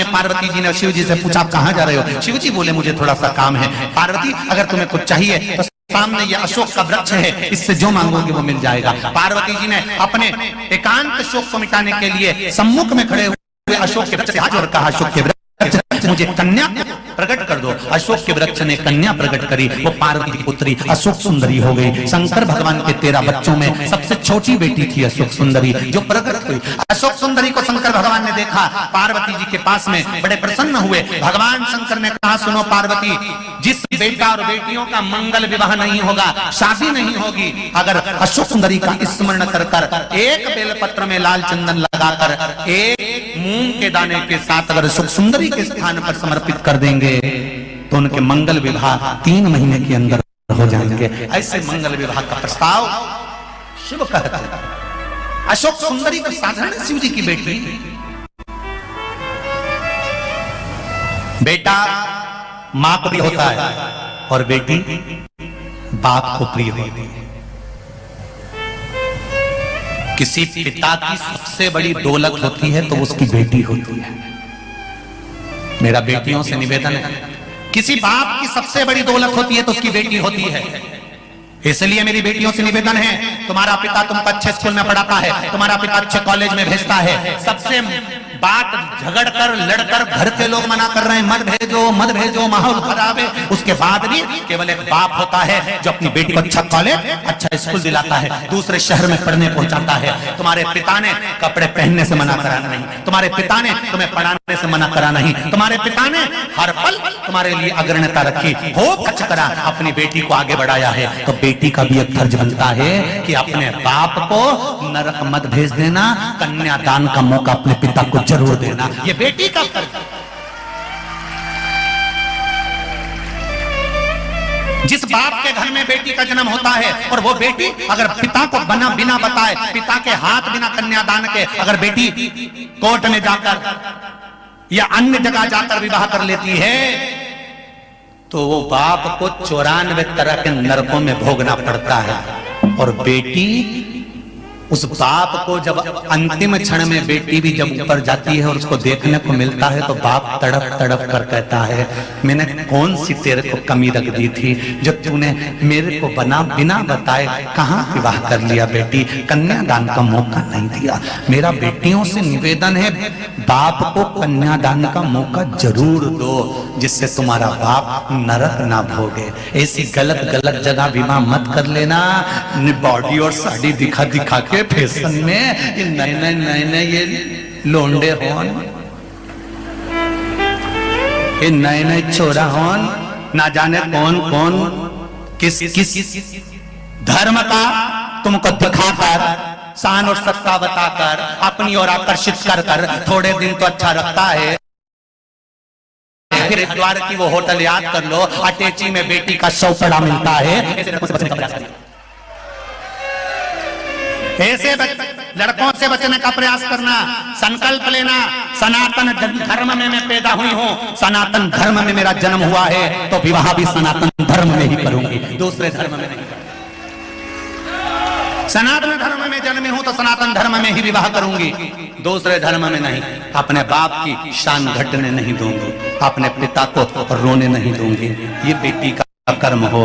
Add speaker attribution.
Speaker 1: में पार्वती जी ने शिव जी से पूछा, कहाँ जा रहे हो? शिव जी बोले, मुझे थोड़ा सा काम है। पार्वती, अगर तुम्हें कुछ चाहिए तो सामने ये अशोक का वृक्ष है, इससे जो मांगोगे वो मिल जाएगा। पार्वती जी ने अपने एकांत शोक को मिटाने के लिए सम्मुख में खड़े हुए अशोक के वृक्ष से हाथ जोड़ कहा, अशोक के वृक्ष मुझे कन्या प्रकट कर दो। अशोक के वृक्ष ने कन्या प्रकट करी, वो पार्वती की पुत्री अशोक सुंदरी हो गई। शंकर भगवान के 13 बच्चों में सबसे छोटी बेटी थी अशोक सुंदरी, जो प्रकट हुई। अशोक सुंदरी को शंकर भगवान ने देखा पार्वती जी के पास में, बड़े प्रसन्न हुए। भगवान शंकर ने कहा, सुनो पार्वती, जिस बेटा और बेटियों का मंगल विवाह नहीं होगा, शादी नहीं होगी, अगर अशोक सुंदरी का स्मरण कर कर एक बेलपत्र में लाल चंदन लगाकर एक मूंग के दाने के साथ अगर अशोक सुंदरी के स्थान पर समर्पित कर देंगे तो उनके मंगल विवाह 3 महीने के अंदर हो जाएंगे। ऐसे मंगल विवाह का प्रस्ताव शिव कहते हैं। अशोक सुंदरी को साधारण शिव जी की बेटी, बेटा मां को प्रिय होता है और बेटी बाप को प्रिय होती है। किसी पिता की सबसे बड़ी दौलत होती है तो उसकी बेटी होती है। मेरा बेटियों से निवेदन है, किसी बाप की सबसे बड़ी दौलत होती है तो उसकी बेटी होती है। इसलिए मेरी बेटियों से निवेदन है, तुम्हारा पिता तुमको अच्छे स्कूल में पढ़ाता है, तुम्हारा पिता अच्छे कॉलेज में भेजता है, सबसे बात झगड़ कर लड़कर घर के लोग मना कर रहे हैं, मत भेजो मत भेजो, माहौल खराब है, उसके बाद भी केवल एक बाप होता है जो अपनी बेटी को अच्छा कॉलेज अच्छा स्कूल दिलाता है, दूसरे शहर में पढ़ने पहुंचाता है। तुम्हारे पिता ने कपड़े पहनने से मना करा नहीं, तुम्हारे पिता ने तुम्हें पढ़ाने से मना करा नहीं, तुम्हारे पिता ने हर पल तुम्हारे लिए अग्रणता रखी, खूब खर्च करा, अपनी बेटी को आगे बढ़ाया है। तो बेटी का भी एक फर्ज बनता है कि अपने बाप को नरक मत भेज देना, कन्यादान का मौका अपने पिता को जरूर देना, ये बेटी का फर्ज है। जिस बाप के घर में बेटी का जन्म होता है और वो बेटी अगर पिता को बिना बताए, पिता के हाथ बिना कन्यादान के अगर बेटी कोर्ट में जाकर या अन्य जगह जाकर विवाह कर लेती है तो वो बाप को 94 तरह के नरकों में भोगना पड़ता है। और बेटी उस बाप को जब अंतिम क्षण में बेटी भी जब ऊपर जाती है और उसको देखने को मिलता है तो बाप तड़प तड़प कर कहता है, मैंने कौन सी तेरे को कमी रख दी थी जो तूने मेरे को बिना बताए कहां विवाह कर लिया बेटी, कन्यादान का मौका नहीं दिया। मेरा बेटियों से निवेदन है, बाप को कन्यादान का मौका जरूर दो जिससे तुम्हारा बाप नरक ना भोगे। ऐसी गलत जगह विवाह मत कर लेना। बॉडी और साड़ी दिखा दिखा के फैशन में ये नए ये लोंडे होन, ये नए छोरा होन, ना जाने कौन कौन किस धर्म का तुमको दिखाकर शान और सत्ता बताकर अपनी ओर आकर्षित कर थोड़े दिन तो अच्छा रखता है, फिर द्वार की वो होटल याद कर लो, अटैची में बेटी का शव पड़ा मिलता है। ऐसे लड़कों से बचने का प्रयास करना, संकल्प लेना, सनातन धर्म में मैं पैदा हुई हूँ, सनातन धर्म में मेरा जन्म हुआ है तो विवाह भी सनातन धर्म में ही करूंगी, दूसरे धर्म में नहीं करूंगी। सनातन धर्म में जन्मी हूं तो सनातन धर्म में ही विवाह करूंगी, दूसरे धर्म में नहीं। अपने बाप की शान घटने नहीं दूंगी, अपने पिता को रोने नहीं दूंगी। ये बेटी का कर्म हो।